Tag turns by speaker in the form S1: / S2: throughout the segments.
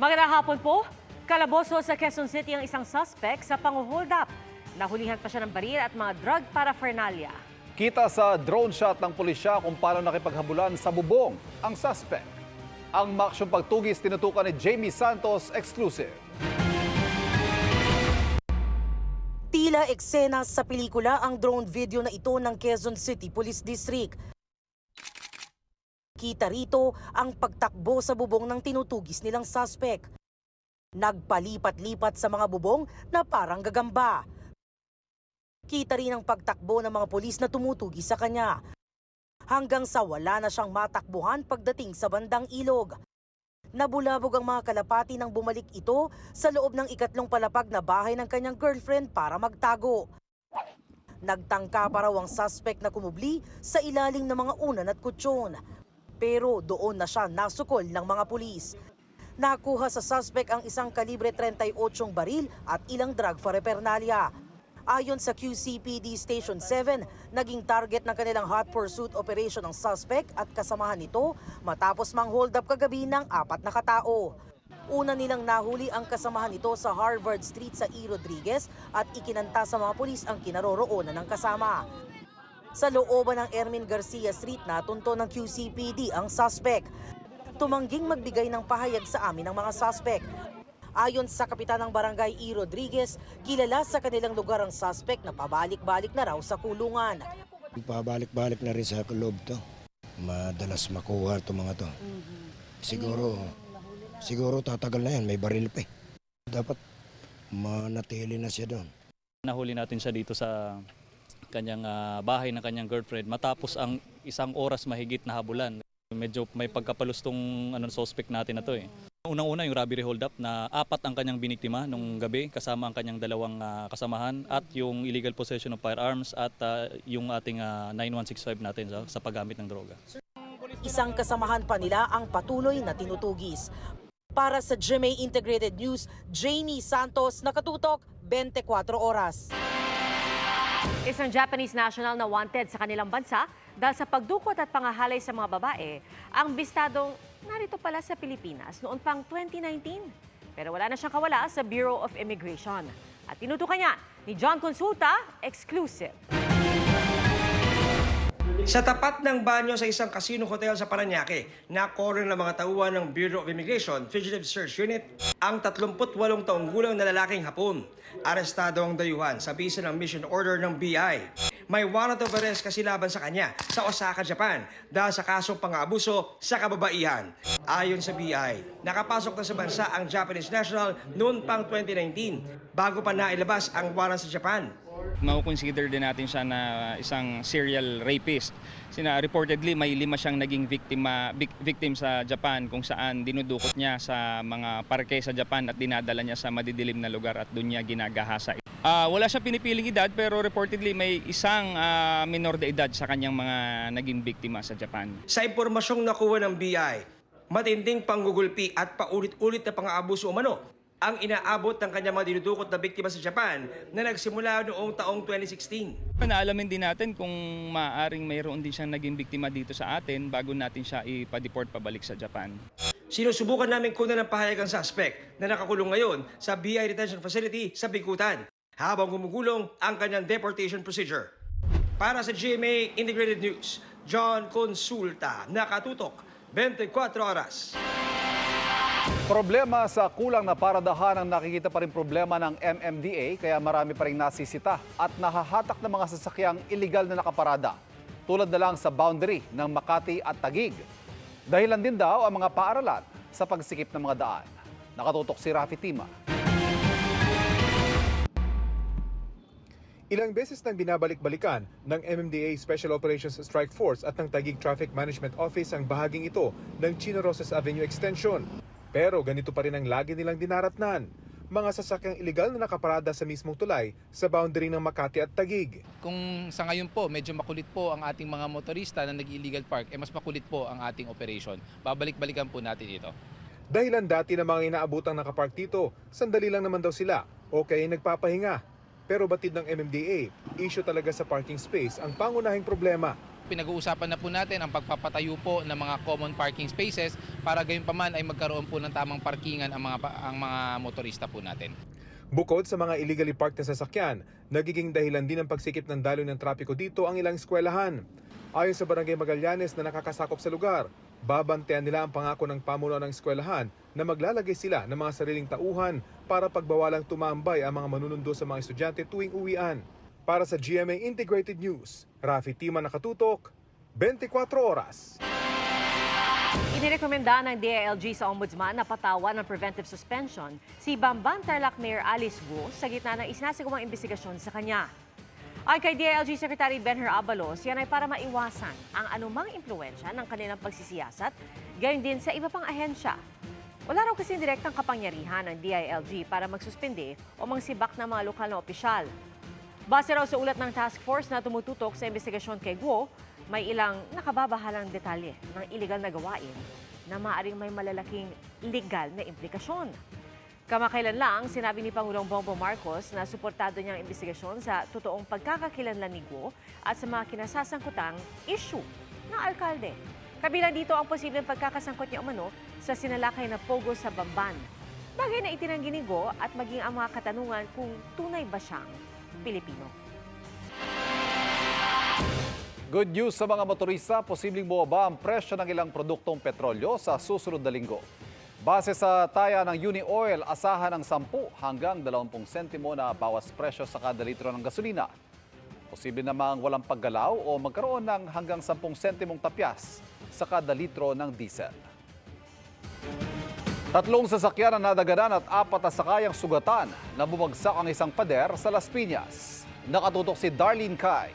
S1: Magandang hapon po. Kalaboso sa Quezon City ang isang suspect sa pang-hold up. Nahulihan pa siya ng baril at mga drug paraphernalia.
S2: Kita sa drone shot ng pulisya kung paano nakipaghabulan sa bubong ang suspect. Ang maksyong pagtugis tinutukan ni Jamie Santos, exclusive.
S3: Tila eksena sa pelikula ang drone video na ito ng Quezon City Police District. Kita rito ang pagtakbo sa bubong ng tinutugis nilang suspect. Nagpalipat-lipat sa mga bubong na parang gagamba. Kita rin ang pagtakbo ng mga pulis na tumutugis sa kanya. Hanggang sa wala na siyang matakbuhan pagdating sa bandang ilog. Nabulabog ang mga kalapati nang bumalik ito sa loob ng ikatlong palapag na bahay ng kanyang girlfriend para magtago. Nagtangka pa raw ang suspect na kumubli sa ilalim ng mga unan at kutsyon. Pero doon na siya nasukol ng mga pulis. Nakuha sa suspect ang isang kalibre 38 baril at ilang drug paraphernalia. Ayon sa QCPD Station 7, naging target ng kanilang hot pursuit operation ang suspect at kasamahan nito matapos mang-hold up kagabi ng 4 na katao. Una nilang nahuli ang kasamahan nito sa Harvard Street sa E. Rodriguez at ikinanta sa mga pulis ang kinaroroonan ng kasama. Sa looban ng Ermin Garcia Street, natunto ng QCPD ang suspect. Tumangging magbigay ng pahayag sa amin ng mga suspect. Ayon sa kapitan ng barangay E. Rodriguez, kilala sa kanilang lugar ang suspect na pabalik-balik na raw sa kulungan.
S4: Pabalik-balik na rin sa loob to. Madalas makuha itong mga to. Siguro tatagal na yan, may baril pa eh. Dapat manatili na siya doon.
S5: Nahuli natin siya dito sa kanyang bahay ng kanyang girlfriend matapos ang 1 oras mahigit na habulan. Medyo may pagkapalustong suspect natin na to eh. Unang-una yung robbery hold up na 4 ang kanyang biniktima nung gabi kasama ang kanyang 2 kasamahan at yung illegal possession of firearms at yung ating 9165 natin sa paggamit ng droga.
S3: Isang kasamahan pa nila ang patuloy na tinutugis. Para sa GMA Integrated News, Jamie Santos, nakatutok 24 oras.
S1: Isang Japanese national na wanted sa kanilang bansa dahil sa pagdukot at pangahalay sa mga babae, ang bistadong narito pala sa Pilipinas noon pang 2019. Pero wala na siyang kawala sa Bureau of Immigration. At tinutukan niya ni John Consulta, exclusive.
S6: Sa tapat ng banyo sa isang casino hotel sa Parañaque, nakorin ng mga tauhan ng Bureau of Immigration Fugitive Search Unit ang 38 taong gulang na lalaking Hapon. Arestado ang dayuhan sa bisa ng mission order ng BI. May warrant of arrest kasi laban sa kanya sa Osaka, Japan dahil sa kasong pang-aabuso sa kababaihan. Ayon sa BI, nakapasok na sa bansa ang Japanese national noon pang 2019 bago pa nailabas ang warrant sa Japan.
S7: Maukonsider din natin siya na isang serial rapist. Reportedly may 5 siyang naging victim sa Japan kung saan dinudukot niya sa mga parke sa Japan at dinadala niya sa madidilim na lugar at doon niya ginagahasa. Wala siya pinipiling edad pero reportedly may isang minor de edad sa kanyang mga naging biktima sa Japan.
S6: Sa impormasyong nakuha ng BI, matinding panggugulpi at paulit-ulit na pang-aabuso umano ang inaabot ng kanyang mga dinudukot na biktima sa Japan na nagsimula noong taong 2016.
S7: Naalamin din natin kung maaaring mayroon din siyang naging biktima dito sa atin bago natin siya ipa-deport pabalik sa Japan.
S6: Sinusubukan namin kunan ng pahayag ang suspect na nakakulong ngayon sa BI Detention Facility sa Bikutan habang gumugulong ang kanyang deportation procedure. Para sa GMA Integrated News, John Consulta, nakatutok 24 oras.
S2: Problema sa kulang na paradahan ang nakikita pa rin problema ng MMDA kaya marami pa rin nasisita at nahahatak ng mga sasakyang iligal na nakaparada. Tulad na lang sa boundary ng Makati at Taguig. Dahilan din daw ang mga paaralan sa pagsikip ng mga daan. Nakatutok si Rafi Tima.
S8: Ilang beses nang binabalik-balikan ng MMDA Special Operations Strike Force at ng Taguig Traffic Management Office ang bahaging ito ng Chino Rosas Avenue Extension. Pero ganito pa rin ang lagi nilang dinaratnan. Mga sasakyang iligal na nakaparada sa mismong tulay sa boundary ng Makati at Taguig.
S9: Kung sa ngayon po, medyo makulit po ang ating mga motorista na nag-illegal park, mas makulit po ang ating operation. Babalik-balikan po natin ito.
S8: Dahilan dati ng mga inaabutang nakapark dito, sandali lang naman daw sila o kaya nagpapahinga. Pero batid ng MMDA, issue talaga sa parking space ang pangunahing problema.
S9: pinag-uusapan na po natin ang pagpapatayo po ng mga common parking spaces para gayon pa man ay magkaroon po ng tamang parkingan ang mga motorista po natin.
S8: Bukod sa mga illegally parked na sasakyan, nagiging dahilan din ng pagsikip ng daloy ng trapiko dito ang ilang eskwelahan. Ayon sa Barangay Magallanes na nakakasakop sa lugar, babantayan nila ang pangako ng pamunuan ng eskwelahan na maglalagay sila ng mga sariling tauhan para pagbawalang tumambay ang mga manunundo sa mga estudyante tuwing uwian. Para sa GMA Integrated News, Rafi Tima nakatutok, 24 oras.
S1: Inirekomenda ng DILG sa Ombudsman na patawan ng preventive suspension si Bamban Tarlac Mayor Alice Guo sa gitna ng isinasagawang investigasyon sa kanya. Ay kay DILG Secretary Benher Abalos, yan ay para maiwasan ang anumang impluensya ng kanilang pagsisiyasat, gayon din sa iba pang ahensya. Wala raw kasi direktang kapangyarihan ng DILG para magsuspende o mangsibak ng mga lokal na opisyal. Base raw sa ulat ng task force na tumututok sa investigasyon kay Guo, may ilang nakababahalang detalye ng iligal na gawain na maaaring may malalaking legal na implikasyon. Kamakailan lang, sinabi ni Pangulong Bongbong Marcos na suportado niya ang investigasyon sa totoong pagkakakilanlan ni Guo at sa mga kinasasangkutang issue ng alkalde. Kabilang dito ang posibleng pagkakasangkot niya umano sa sinalakay na pogo sa Bamban. Bagay na itinanggi ni Guo at maging ang mga katanungan kung tunay ba siyang Pilipino.
S2: Good news sa mga motorista, posibleng bumaba ang presyo ng ilang produktong petrolyo sa susunod na linggo. Base sa taya ng Uni Oil, asahan ng 10 hanggang 20 sentimo na bawas presyo sa kada litro ng gasolina. Posible namang walang paggalaw o magkaroon ng hanggang 10 sentimong tapyas sa kada litro ng diesel. 3 sasakyan ang nadaganan at 4 na sakayang sugatan na bumagsak ang isang pader sa Las Piñas. Nakatutok si Darlene Kai.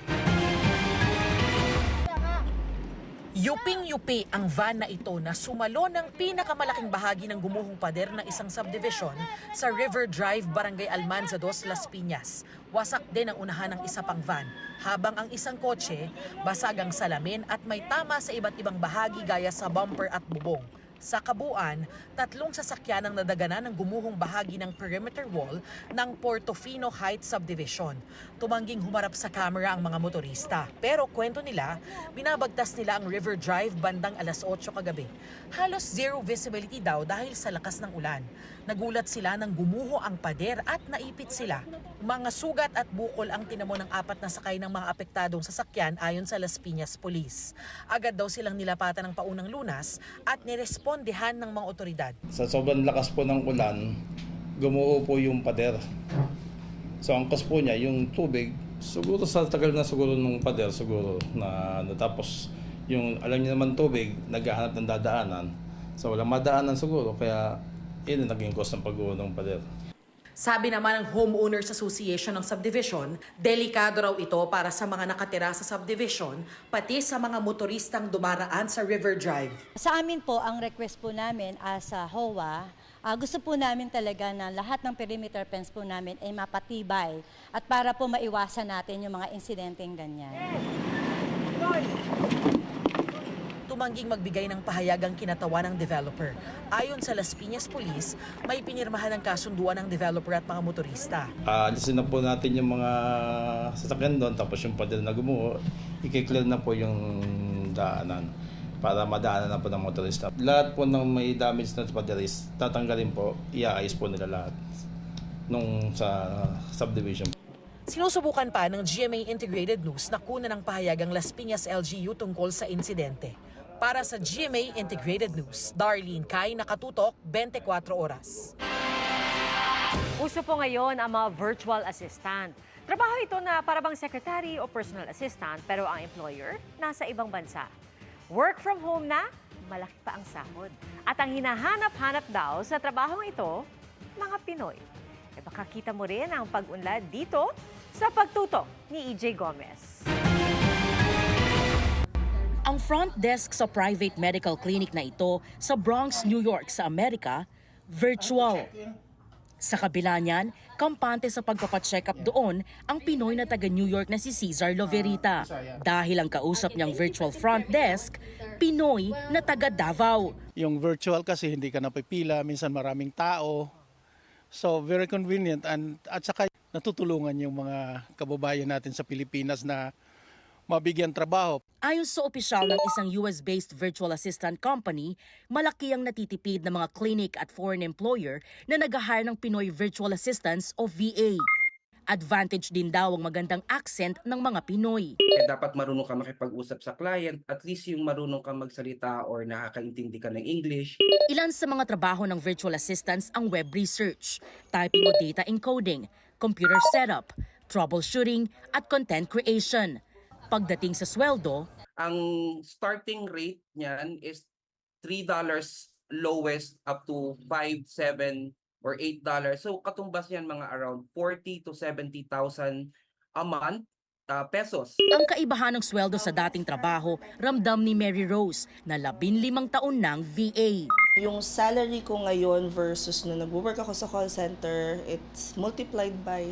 S3: Yuping-yupi ang van na ito na sumalo ng pinakamalaking bahagi ng gumuhong pader ng isang subdivision sa River Drive, Barangay Almanza 2, Las Piñas. Wasak din ang unahan ng isa pang van, habang ang isang kotse basag ang salamin at may tama sa iba't ibang bahagi gaya sa bumper at bubong. Sa kabuuan, 3 sasakyan ang nadaganan ng gumuhong bahagi ng perimeter wall ng Portofino Heights Subdivision. Tumangging humarap sa camera ang mga motorista. Pero kwento nila, binabagtas nila ang River Drive bandang alas 8 kagabi. Halos zero visibility daw dahil sa lakas ng ulan. Nagulat sila nang gumuho ang pader at naipit sila. Mga sugat at bukol ang tinamo ng 4 na sakay ng mga apektadong sasakyan ayon sa Las Piñas Police. Agad daw silang nilapatan ng paunang lunas at nirespondehan ng mga otoridad.
S10: Sa sobrang lakas po ng ulan, gumuho po yung pader. So ang cause po niya, yung tubig, siguro sa tagal na siguro ng pader, siguro na tapos yung alam niyo naman tubig, naghahanap ng dadaanan. So walang madaanan siguro, kaya yun ang naging cause ng pagguho ng pader.
S3: Sabi naman ng Homeowners Association ng subdivision, delikado raw ito para sa mga nakatira sa subdivision, pati sa mga motoristang dumaraan sa River Drive.
S11: Sa amin po, ang request po namin as HOA, gusto po namin talaga na lahat ng perimeter fence po namin ay mapatibay at para po maiwasan natin yung mga insidenteng ganyan.
S3: Tumangging magbigay ng pahayag ang kinatawan ng developer. Ayon sa Las Piñas Police, may pinirmahan ng kasunduan ng developer at mga motorista.
S10: Alisin na po natin yung mga sasakyan doon, tapos yung pader na gumuho, i-clear na po yung daanan para madaanan na po ng motorista. Lahat po ng may damage na pader is tatanggalin po, iaayos po nila lahat nung sa subdivision.
S3: Sinusubukan pa ng GMA Integrated News na kunan ng pahayag ang Las Piñas LGU tungkol sa insidente. Para sa GMA Integrated News, Darlene Kai, nakatutok, 24 oras.
S1: Uso po ngayon ang mga virtual assistant. Trabaho ito na parabang secretary o personal assistant pero ang employer nasa ibang bansa. Work from home na, malaki pa ang sahod. At ang hinahanap-hanap daw sa trabahong ito, mga Pinoy. E baka kita mo rin ang pag-unlad dito sa pagtutok ni EJ Gomez.
S3: Ang front desk sa private medical clinic na ito sa Bronx, New York sa Amerika, virtual. Sa kabila niyan, kampante sa pagpapacheck up doon ang Pinoy na taga New York na si Cesar Loverita. Dahil ang kausap niyang virtual front desk, Pinoy na taga Davao.
S12: Yung virtual kasi hindi ka napipila, minsan maraming tao. So very convenient at saka natutulungan yung mga kababayan natin sa Pilipinas na mabigyan trabaho.
S3: Ayon sa opisyal ng isang US-based virtual assistant company, malaki ang natitipid ng mga clinic at foreign employer na nag-hire ng Pinoy virtual assistants o VA. Advantage din daw ang magandang accent ng mga Pinoy.
S13: Dapat marunong ka makipag-usap sa client, at least yung marunong ka magsalita or nakakaintindi ka ng English.
S3: Ilan sa mga trabaho ng virtual assistants ang web research, typing o data encoding, computer setup, troubleshooting at content creation. Pagdating sa sweldo,
S13: Ang starting rate niyan is $3 lowest up to $5, $7, or $8. So katumbas niyan mga around 40 to 70,000 a month pesos.
S3: ang kaibahan ng sweldo sa dating trabaho, ramdam ni Mary Rose na 15 taon ng VA.
S14: Yung salary ko ngayon versus nung nag-work ako sa call center, it's multiplied by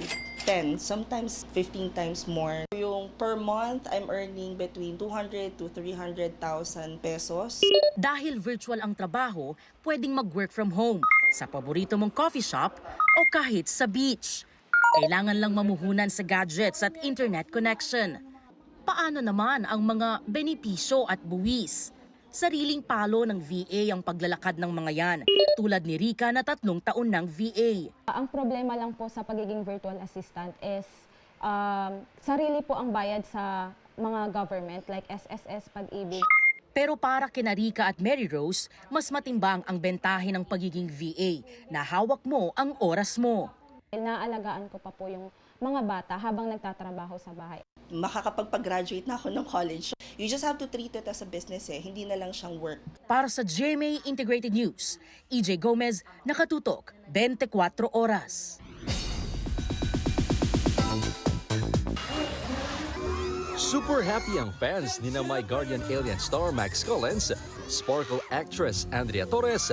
S14: 10, sometimes 15 times more. Yung per month, I'm earning between 200 to 300,000 pesos.
S3: Dahil virtual ang trabaho, pwedeng mag-work from home, sa paborito mong coffee shop o kahit sa beach. Kailangan lang mamuhunan sa gadgets at internet connection. Paano naman ang mga benepisyo at buwis? Sariling palo ng VA ang paglalakad ng mga yan, tulad ni Rica na 3 taon ng VA.
S15: Ang problema lang po sa pagiging virtual assistant is sarili po ang bayad sa mga government like SSS, Pag-ibig.
S3: Pero para kina Rica at Mary Rose, mas matimbang ang bentahe ng pagiging VA na hawak mo ang oras mo.
S15: Naalagaan ko pa po yung mga bata habang nagtatrabaho sa bahay.
S14: Makakapag-graduate na ako ng college. You just have to treat it as a business hindi na lang siyang work.
S3: Para sa GMA Integrated News, EJ Gomez, nakatutok, 24 oras.
S16: Super happy ang fans ni na My Guardian Alien star Max Collins, Sparkle actress Andrea Torres,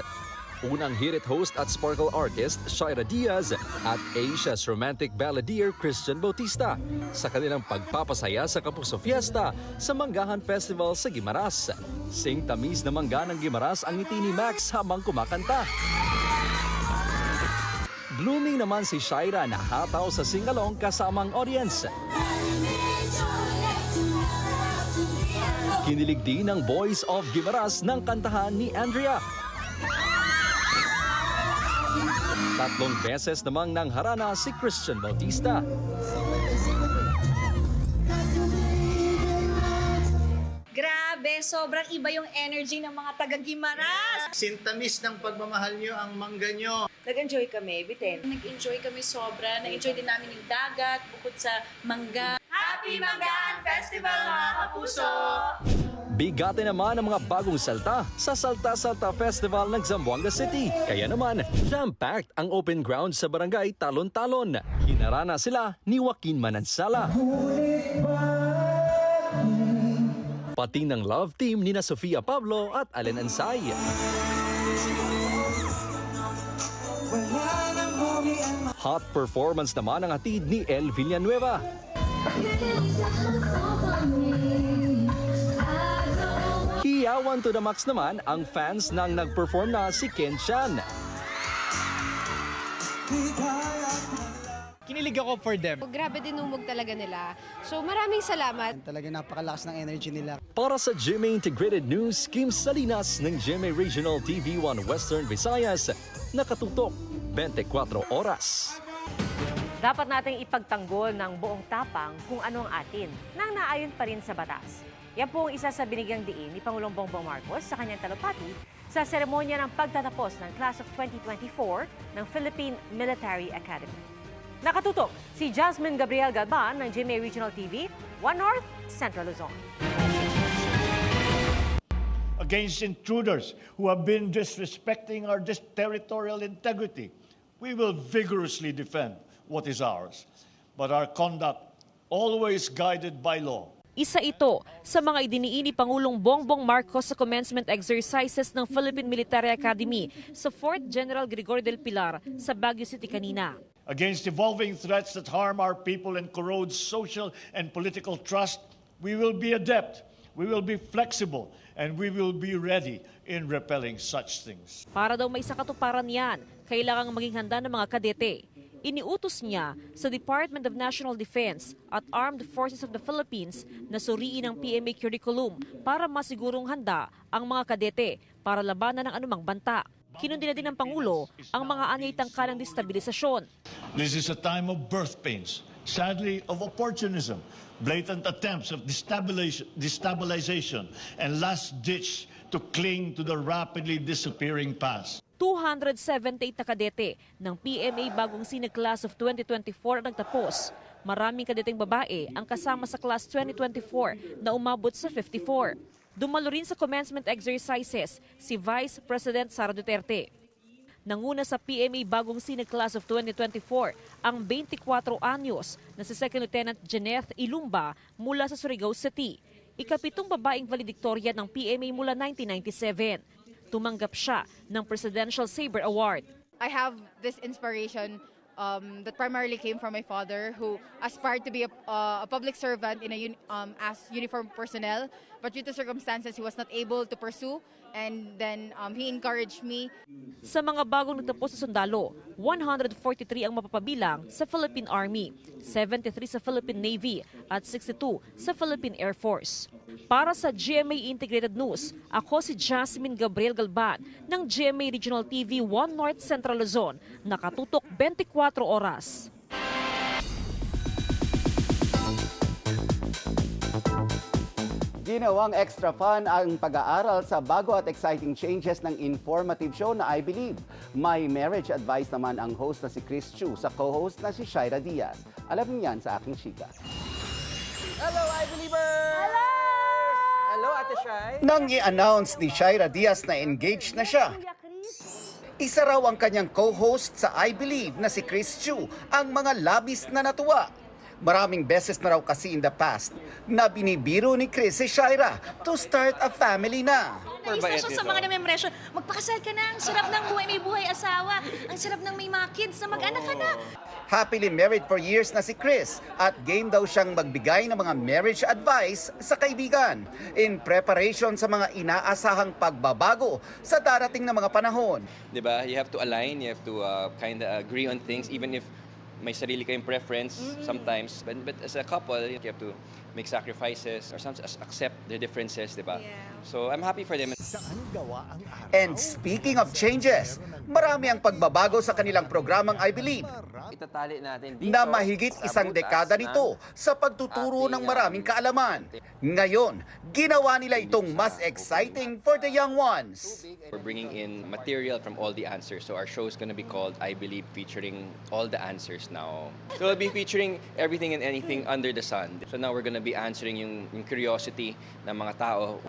S16: unang Hit It host at Sparkle artist Shaira Diaz at Asia's romantic balladeer Christian Bautista sa kanilang pagpapasaya sa Kapuso Fiesta sa Manggahan Festival sa Guimaras. Sing tamis na mangga ng Guimaras ang ngiti ni Max habang kumakanta. Blooming naman si Shaira na hataw sa singalong kasamang audience. Kinilig din ang Boys of Guimaras ng kantahan ni Andrea. 3 beses namang nang harana si Christian Bautista.
S17: Grabe, sobrang iba yung energy ng mga taga-Guimaras.
S18: Sintamis ng pagmamahal nyo ang mangga nyo.
S17: Nag-enjoy kami, Biten. Nag-enjoy kami sobra. Na-enjoy din namin yung dagat, bukod sa mangga. Happy Manggahan Festival, mga kapuso!
S16: Bigate naman ang mga bagong salta sa Salta-Salta Festival ng Zamboanga City. Kaya naman, jam-packed ang open ground sa barangay Talon-Talon. Hinarana sila ni Joaquin Manansala. Pati ng love team ni na Sofia Pablo at Allen Ansay. Hot performance naman ang hatid ni El Villanueva. Hiyawan to the max naman ang fans nang nag-perform na si Ken Chan.
S19: Kinilig ako for them.
S20: Grabe dinumog talaga nila. So maraming salamat.
S19: Talagang napakalakas ng energy nila.
S16: Para sa GMA Integrated News, Kim Salinas ng GMA Regional TV1 Western Visayas, nakatutok 24 oras.
S1: Dapat nating ipagtanggol ng buong tapang kung ano ang atin nang naayon pa rin sa batas. Yan po ang isa sa binigyang diin ni Pangulong Bongbong Marcos sa kanyang talupati sa seremonya ng pagtatapos ng Class of 2024 ng Philippine Military Academy. Nakatutok si Jasmine Gabriel Galban ng GMA Regional TV, 1 North, Central Luzon.
S21: Against intruders who have been disrespecting our territorial integrity, we will vigorously defend what is ours, but our conduct always guided by law.
S22: Isa ito sa mga idiniin ni Pangulong Bongbong Marcos sa commencement exercises ng Philippine Military Academy sa 4th General Gregorio del Pilar sa Baguio City kanina.
S21: Against evolving threats that harm our people and corrode social and political trust, we will be adept, we will be flexible, and we will be ready in repelling such things.
S22: Para daw may sakatuparan yan, kailangang maging handa ng mga kadete. iniutos niya sa Department of National Defense at Armed Forces of the Philippines na suriin ang PMA curriculum para masigurong handa ang mga kadete para labanan ng anumang banta. Kinundina din ng Pangulo ang mga anyay tangkalang destabilisasyon.
S21: This is a time of birth pains, sadly of opportunism, blatant attempts of destabilization, and last-ditch to cling to the rapidly disappearing past.
S22: 278 na kadete ng PMA bagong senior class of 2024 ang nagtapos. Maraming kadeteng babae ang kasama sa class 2024 na umabot sa 54. Dumalo rin sa commencement exercises si Vice President Sara Duterte. Nanguna sa PMA bagong senior class of 2024 ang 24 anyos na si Second Lieutenant Janeth Ilumba mula sa Surigao City. Ikapitong babaeng valedictorian ng PMA mula 1997. Tumanggap siya ng Presidential Saber Award.
S4: I have this inspiration that primarily came from my father, who aspired to be a public servant in as uniformed personnel, but due to circumstances he was not able to pursue, and then he encouraged me.
S22: Sa mga bagong nagtapos sa sundalo, 143 ang mapapabilang sa Philippine Army, 73 sa Philippine Navy at 62 sa Philippine Air Force. Para sa GMA Integrated News, ako si Jasmine Gabriel Galban ng GMA Regional TV 1 North Central Luzon, nakatutok 24 oras.
S5: Ginawang extra fun ang pag-aaral sa bago at exciting changes ng informative show na I Believe. May marriage advice naman ang host na si Chris Chu sa co-host na si Shaira Diaz. Alam niyo yan sa aking chika.
S23: Hello, I Believers! Hello! Hello, Ate Shai!
S5: Nang i-announce ni Shaira Diaz na engaged na siya, isa raw ang kanyang co-host sa I Believe na si Chris Chu ang mga labis na natuwa. Maraming beses na raw kasi in the past na binibiro ni Chris si Shaira to start a family na.
S17: Isa siya sa mga namemresyon, magpakasal ka na, ang sarap ng buhay, may buhay asawa, ang sarap ng may mga kids na mag-anak ka na.
S5: Happily married for years na si Chris at game daw siyang magbigay ng mga marriage advice sa kaibigan in preparation sa mga inaasahang pagbabago sa darating na mga panahon.
S24: Diba? You have to align, you have to kind of agree on things even if may sarili kayong preference sometimes. But as a couple, you have to make sacrifices or sometimes accept their differences, diba? So I'm happy for them.
S5: And speaking of changes, marami ang pagbabago sa kanilang programang I Believe
S24: Itatali natin
S5: na mahigit isang dekada nito sa pagtuturo ng maraming kaalaman. Ngayon, ginawa nila itong mas exciting for the young ones.
S24: We're bringing in material from all the answers. So our show is going to be called I Believe, featuring all the answers now. So we'll be featuring everything and anything under the sun. So now we're going to be answering yung curiosity ng mga tao.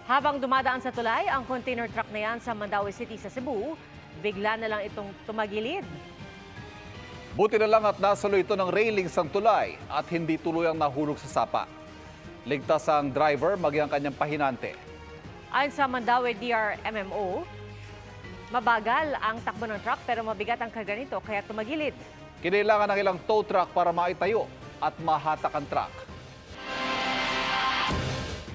S1: Habang dumadaan sa tulay ang container truck na yan sa Mandaue City sa Cebu, bigla na lang itong tumagilid.
S2: Buti na lang at nasalo ito ng railings ang tulay at hindi tuluyang nahulog sa sapa. Ligtas ang driver, maging ang kanyang pahinante.
S1: Ayon sa Mandaue DRMMO, mabagal ang takbo ng truck pero mabigat ang karga nito kaya tumagilid.
S2: Kinailangan ng ilang tow truck para maitayo at mahatak ang truck.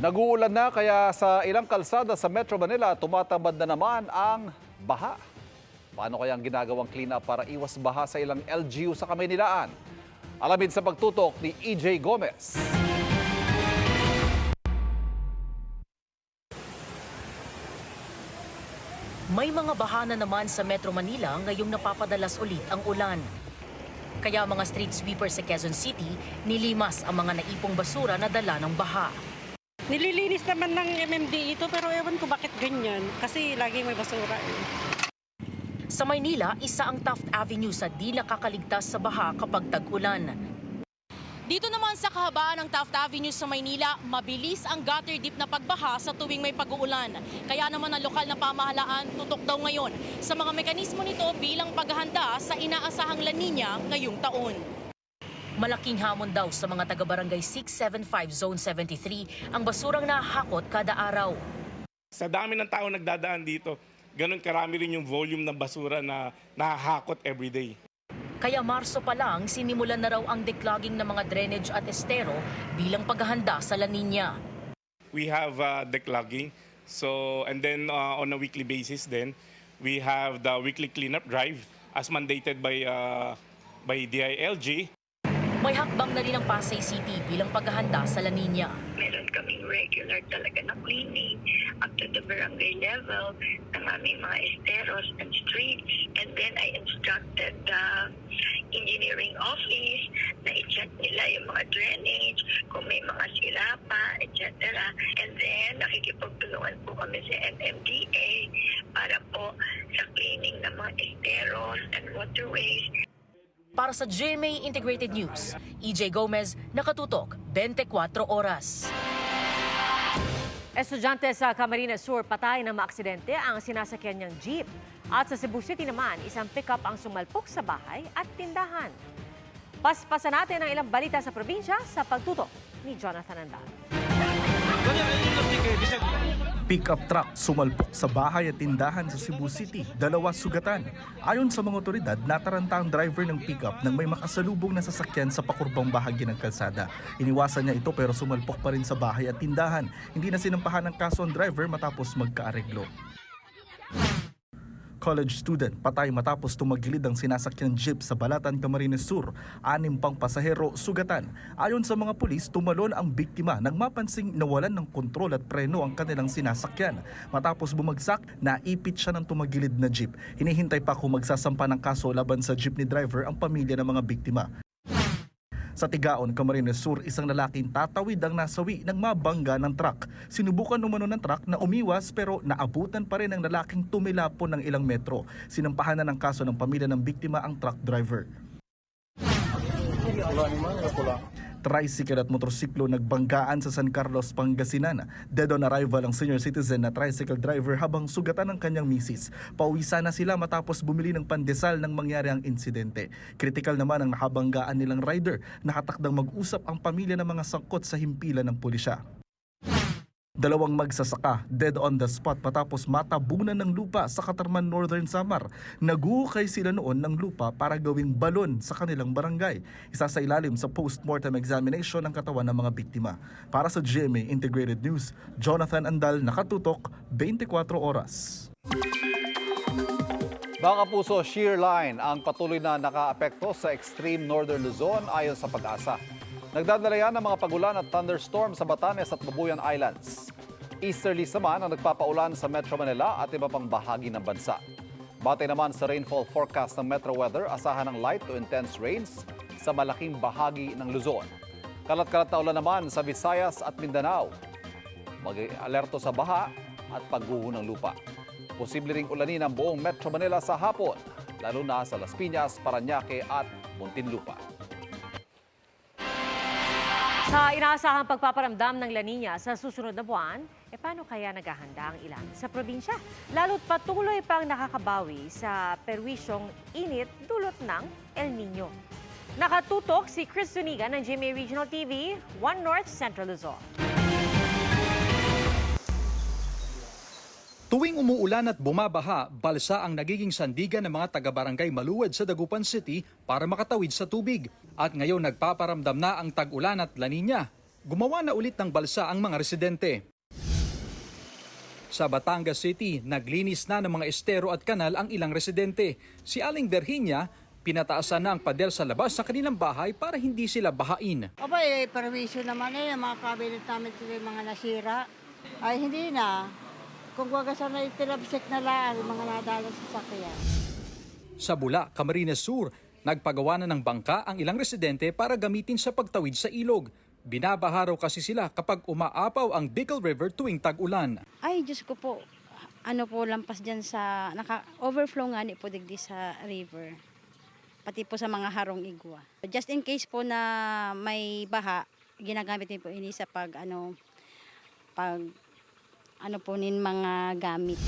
S2: Nag-uulan na kaya sa ilang kalsada sa Metro Manila, tumatabad na naman ang baha. Paano kaya ang ginagawang clean-up para iwas baha sa ilang LGU sa Kamaynilaan? Alamin sa pagtutok ni EJ Gomez.
S3: May mga baha na naman sa Metro Manila ngayong napapadalas ulit ang ulan. Kaya mga street sweepers sa Quezon City, nilimas ang mga naipong basura na dala ng baha.
S25: Nililinis naman ng MMD ito pero ewan ko bakit ganyan kasi laging may basura.
S3: Sa Maynila, isa ang Taft Avenue sa di nakakaligtas sa baha kapag tag-ulan. Dito naman sa kahabaan ng Taft Avenue sa Maynila, mabilis ang gutter deep na pagbaha sa tuwing may pag-uulan. Kaya naman ang lokal na pamahalaan tutok daw ngayon sa mga mekanismo nito bilang paghahanda sa inaasahang La Nina ngayong taon. Malaking hamon daw sa mga taga-barangay 675 Zone 73 ang basurang nahakot kada araw.
S26: Sa dami ng tao nagdadaan dito, ganun karami rin yung volume ng basura na nahahakot everyday.
S3: Kaya Marso pa lang, sinimulan na raw ang declogging ng mga drainage at estero bilang paghahanda sa La Nina.
S26: We have declogging, so and then on a weekly basis then We have the weekly cleanup drive as mandated by DILG.
S6: May hakbang na rin ang Pasay City bilang paghahanda sa La Nina.
S7: Meron kaming regular talaga na cleaning up to the barangay level ng aming mga esteros and streets. And then I instructed the engineering office na i-check nila yung mga drainage, kung may mga sira pa, etc. And then nakikipagtulungan po kami sa MMDA para po sa cleaning ng mga esteros and waterways.
S6: Para sa GMA Integrated News, EJ Gomez, nakatutok 24 oras.
S1: Estudyante sa Camarines Sur patay na maaksidente ang sinasakyan niyang jeep. At sa Cebu City naman, isang pickup ang sumalpok sa bahay at tindahan. Paspasan natin ang ilang balita sa probinsya sa pagtutok ni Jonathan Andal.
S8: Pick-up truck sumalpok sa bahay at tindahan sa Cebu City, 2 sugatan. Ayon sa mga otoridad, nataranta ang driver ng pick-up nang may makasalubong na sasakyan sa pakurbang bahagi ng kalsada. Iniwasan niya ito pero sumalpok pa rin sa bahay at tindahan. Hindi na sinampahan ng kaso ang driver matapos magkaareglo. College student patay matapos tumagilid ang sinasakyang jeep sa Balatan, Camarines Sur. 6 pang pasahero sugatan. Ayon sa mga pulis, tumalon ang biktima nang mapansing nawalan ng kontrol at preno ang kanilang sinasakyan. Matapos bumagsak, naipit siya ng tumagilid na jeep. Hinihintay pa kung magsasampa ng kaso laban sa jeepney driver ang pamilya ng mga biktima. Sa Tigaon, Camarines Sur, isang lalaking tatawid ang nasawi ng mabangga ng truck. Sinubukan umano ng truck na umiwas pero naabutan pa rin ng lalaking tumilapon ng ilang metro. Sinampahan na ng kaso ng pamilya ng biktima ang truck driver. Tricycle at motorsiklo nagbanggaan sa San Carlos, Pangasinan. Dead on arrival ang senior citizen na tricycle driver habang sugatan ng kanyang misis. Pauwi sana sila matapos bumili ng pandesal nang mangyari ang insidente. Kritikal naman ang nahabanggaan nilang rider. Nakatakdang mag-usap ang pamilya ng mga sangkot sa himpilan ng pulisya. 2 magsasaka dead on the spot matapos matabunan ng lupa sa Katarman, Northern Samar. Naguhukay sila noon ng lupa para gawing balon sa kanilang barangay. Isa sa ilalim sa post-mortem examination ng katawan ng mga biktima. Para sa GMA Integrated News, Jonathan Andal, nakatutok 24 oras.
S2: Mga kapuso, shear line ang patuloy na nakaapekto sa extreme northern Luzon ayon sa Pag-asa. Nagdadala yan ng mga pagulan at thunderstorm sa Batanes at Babuyan Islands. Easterlies naman ang nagpapaulan sa Metro Manila at iba pang bahagi ng bansa. Batay naman sa rainfall forecast ng Metro Weather, asahan ng light to intense rains sa malaking bahagi ng Luzon. Kalat-kalat na ulan naman sa Visayas at Mindanao. Mag-alerto sa baha at pagguho ng lupa. Posible ring ulanin ang buong Metro Manila sa hapon, lalo na sa Las Piñas, Parañaque at Muntinlupa.
S1: Sa inaasahang pagpaparamdam ng La Nina sa susunod na buwan, paano kaya naghahanda ang ilan sa probinsya? Lalo't patuloy pang nakakabawi sa perwisyong init dulot ng El Nino. Nakatutok si Chris Zuniga ng GMA Regional TV, 1 North Central Luzon.
S9: Tuwing umuulan at bumabaha, balsa ang nagiging sandigan ng mga taga-barangay Maluwed sa Dagupan City para makatawid sa tubig. At ngayon nagpaparamdam na ang tag-ulan at La Nina. Gumawa na ulit ng balsa ang mga residente. Sa Batangas City, naglinis na ng mga estero at kanal ang ilang residente. Si Aling Berhinya, pinataasan na ang pader sa labas sa kanilang bahay para hindi sila bahain.
S10: Perwisyo naman mga cabinet namin yung mga nasira. Ay hindi na. Kung wagasan na itirabsik na lang mga nadalang sasakyan.
S9: Sa Bula, Camarines Sur, nagpagawa na ng bangka ang ilang residente para gamitin sa pagtawid sa ilog. Binabaha raw kasi sila kapag umaapaw ang Bicol River tuwing tag-ulan.
S11: Ay, Diyos ko po, lampas dyan sa, naka-overflow nga po digdi sa river. Pati po sa mga harong igwa. Just in case po na may baha, ginagamit din po ini sa mga gamit.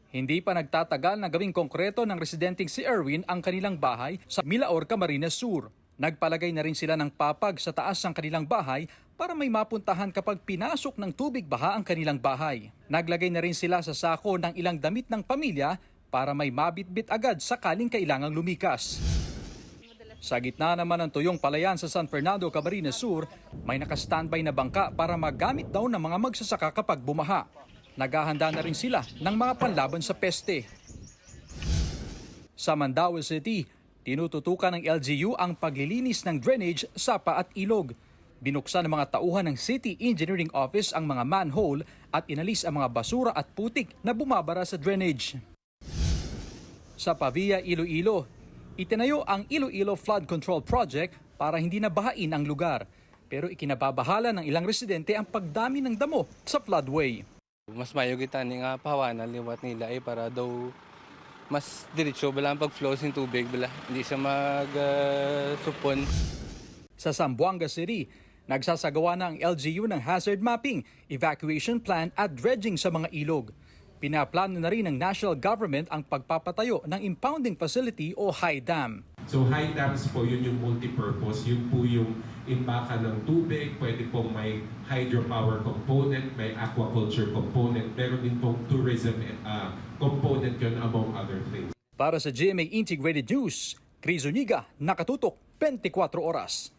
S9: Hindi pa nagtatagal na gawing konkreto ng residenteng si Erwin ang kanilang bahay sa Milaor, Camarines Sur. Nagpalagay na rin sila ng papag sa taas ng kanilang bahay para may mapuntahan kapag pinasok ng tubig baha ang kanilang bahay. Naglagay na rin sila sa sako ng ilang damit ng pamilya para may mabitbit agad sakaling kailangang lumikas. Sa gitna naman ng tuyong palayan sa San Fernando, Camarines Sur, may naka-standby na bangka para magamit daw ng mga magsasaka kapag bumaha. Naghahanda na rin sila ng mga panlaban sa peste. Sa Mandaue City, tinututukan ng LGU ang paglilinis ng drainage, sapa at ilog. Binuksan ng mga tauhan ng City Engineering Office ang mga manhole at inalis ang mga basura at putik na bumabara sa drainage. Sa Pavia, Iloilo, itinayo ang Iloilo Flood Control Project para hindi nabahain ang lugar. Pero ikinababahala ng ilang residente ang pagdami ng damo sa floodway.
S12: Mas mayogitan nga pahawanan liwat nila para daw mas diretso bala ang pag-flow ng tubig bala hindi siya mag-supon.
S9: Sa Zamboanga City, nagsasagawa na ang LGU ng hazard mapping, evacuation plan at dredging sa mga ilog. Pinaplano na rin ng national government ang pagpapatayo ng impounding facility o high dam.
S13: So high dams po, yun yung multipurpose. Yun po yung imbakan ng tubig. Pwede pong may hydropower component, may aquaculture component. Meron din pong tourism component yun among other things.
S9: Para sa GMA Integrated News, Chris Zuniga, nakatutok 24 oras.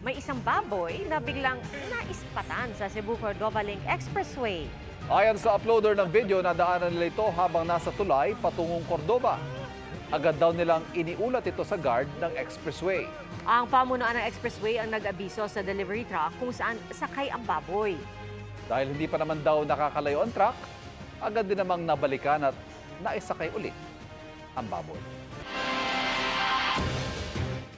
S1: May isang baboy na biglang naispatan sa Cebu-Cordova Link Expressway.
S2: Ayon sa uploader ng video, nadaanan nila ito habang nasa tulay patungong Cordova. Agad daw nilang iniulat ito sa guard ng expressway.
S1: Ang pamunuan ng expressway ang nag-abiso sa delivery truck kung saan sakay ang baboy.
S2: Dahil hindi pa naman daw nakakalayo ang truck, agad din namang nabalikan at naisakay ulit ang baboy.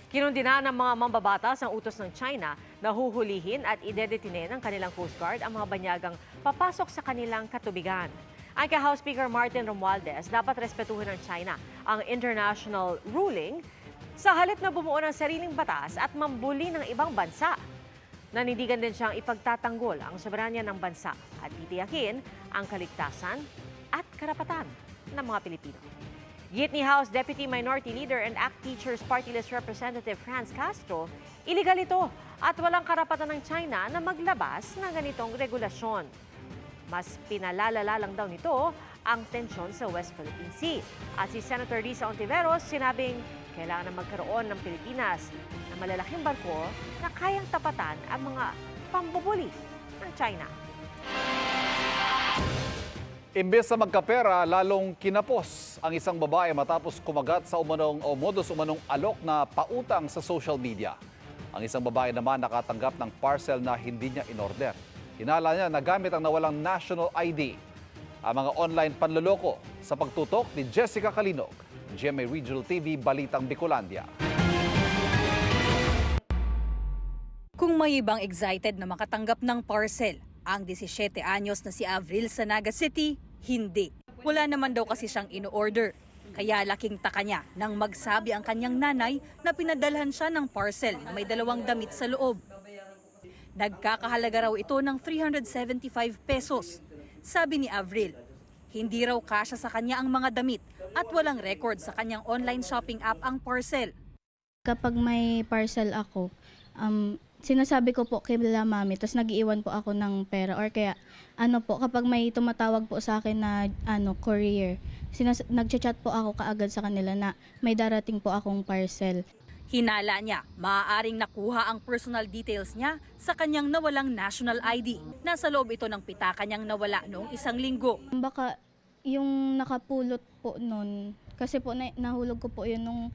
S1: Kinundina ng mga mambabatas ang utos ng China na huhulihin at idedetine ng kanilang Coast Guard ang mga banyagang papasok sa kanilang katubigan. Ang kay House Speaker Martin Romualdez, dapat respetuhin ng China ang international ruling sa halip na bumuo ng sariling batas at mambuli ng ibang bansa. Nanindigan din siyang ipagtatanggol ang soberanya ng bansa at titiyakin ang kaligtasan at karapatan ng mga Pilipino. Git ni House Deputy Minority Leader and ACT Teachers Party List Representative Franz Castro, iligal ito at walang karapatan ng China na maglabas ng ganitong regulasyon. Mas pinalalala lang daw nito ang tensyon sa West Philippine Sea. At si Senator Risa Ontiveros sinabing kailangan na magkaroon ng Pilipinas na malalaking barko na kayang tapatan ang mga pambubuli ng China.
S2: Imbes na magkapera, lalong kinapos ang isang babae matapos kumagat sa modus umanong alok na pautang sa social media. Ang isang babae naman nakatanggap ng parcel na hindi niya inorder. Hinala niya na gamit ang nawalang national ID. Ang mga online panloloko sa pagtutok ni Jessica Calinog, GMA Regional TV, Balitang Bicolandia.
S14: Kung may ibang excited na makatanggap ng parcel, ang 17 anyos na si Avril sa Naga City, hindi. Wala naman daw kasi siyang ino-order. Kaya laking taka niya nang magsabi ang kanyang nanay na pinadalhan siya ng parcel na may 2 damit sa loob. Nagkakahalaga raw ito ng 375 pesos. Sabi ni Avril, hindi raw kasya sa kanya ang mga damit at walang record sa kanyang online shopping app ang parcel.
S15: Kapag may parcel ako, sinasabi ko po kay mami, tapos nag-iwan po ako ng pera or kaya kapag may tumatawag po sa akin na courier, nagchat po ako kaagad sa kanila na may darating po akong parcel.
S14: Hinala niya, maaaring nakuha ang personal details niya sa kanyang nawalang national ID. Nasa loob ito ng pitaka niyang nawala noong 1 linggo.
S15: Baka yung nakapulot po nun, kasi po nahulog ko po yun nung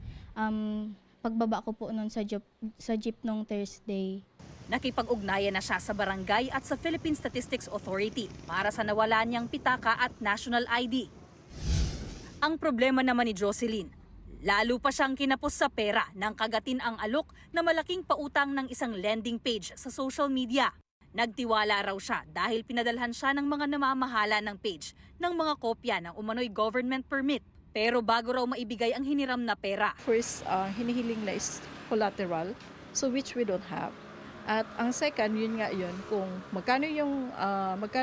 S15: pagbaba ko po nun sa jeep nung Thursday.
S14: Nakipag-ugnayan na siya sa barangay at sa Philippine Statistics Authority para sa nawala niyang pitaka at national ID. Ang problema naman ni Jocelyn, lalo pa siyang kinapos sa pera nang kagatin ang alok na malaking pautang ng isang lending page sa social media. Nagtiwala raw siya dahil pinadalhan siya ng mga namamahala ng page ng mga kopya ng umano'y government permit. Pero bago raw maibigay ang hiniram na pera.
S18: First, hinihiling na is collateral, so which we don't have. At ang second, yun kung magkano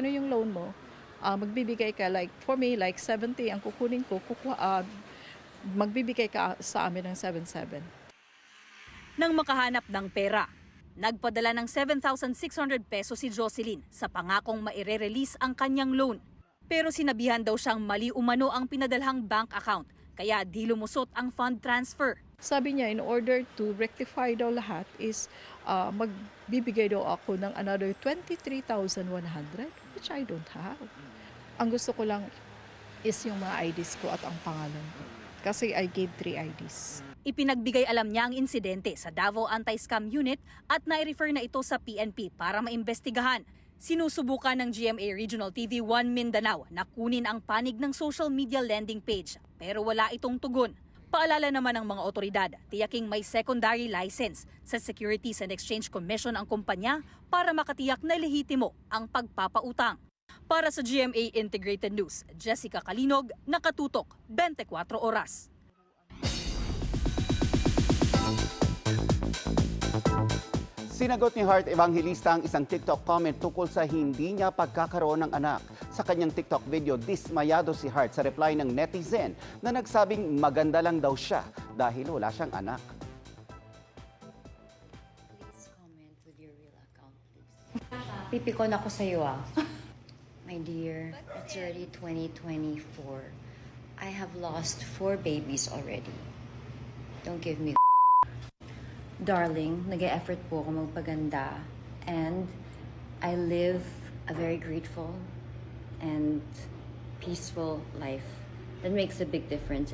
S18: yung loan mo, magbibigay ka for me 70 ang kukunin ko, magbibigay ka sa amin ng 77.
S14: Nang makahanap ng pera, nagpadala ng 7,600 pesos si Jocelyn sa pangakong maire-release ang kanyang loan. Pero sinabihan daw siyang mali umano ang pinadalhang bank account, kaya di lumusot ang fund transfer.
S18: Sabi niya, in order to rectify daw lahat is magbibigay daw ako ng another 23,100, which I don't have. Ang gusto ko lang, is yung mga IDs ko at ang pangalan ko. Kasi I gave 3 IDs.
S14: Ipinagbigay alam niya ang insidente sa Davao Anti-Scam Unit at nai-refer na ito sa PNP para maimbestigahan. Sinusubukan ng GMA Regional TV 1 Mindanao na kunin ang panig ng social media landing page pero wala itong tugon. Paalala naman ng mga otoridad, tiyaking may secondary license sa Securities and Exchange Commission ang kumpanya para makatiyak na lehitimo ang pagpapautang. Para sa GMA Integrated News, Jessica Kalinog, Nakatutok, 24 Oras.
S5: Sinagot ni Heart Evangelista ang isang TikTok comment tungkol sa hindi niya pagkakaroon ng anak. Sa kanyang TikTok video, dismayado si Heart sa reply ng netizen na nagsabing maganda lang daw siya dahil wala siyang anak.
S4: Pipikon ako sa iyo My dear, it's already 2024. I have lost 4 babies already. Don't give me Darling, nag-e-effort po ako magpaganda. And I live a very grateful and peaceful life. That makes a big difference.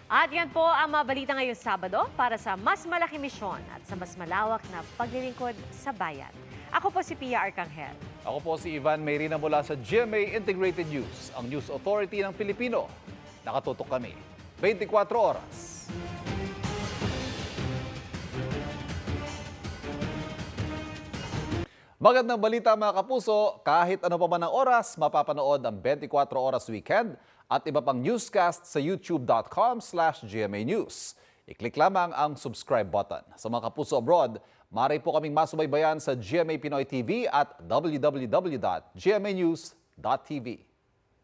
S1: At yan po ang mga balita ngayong Sabado para sa mas malaking misyon at sa mas malawak na paglilingkod sa bayan. Ako po si Pia Arcangel.
S2: Ako po si Ivan Mayrina mula sa GMA Integrated News, ang News Authority ng Pilipino. Nakatutok kami 24 oras. Magandang balita mga kapuso, kahit ano pa man ang oras, mapapanood ang 24 Oras Weekend at iba pang newscast sa youtube.com/GMA News. I-click lamang ang subscribe button. Sa mga kapuso abroad, maaari po kaming masubaybayan sa GMA Pinoy TV at www.gmanews.tv.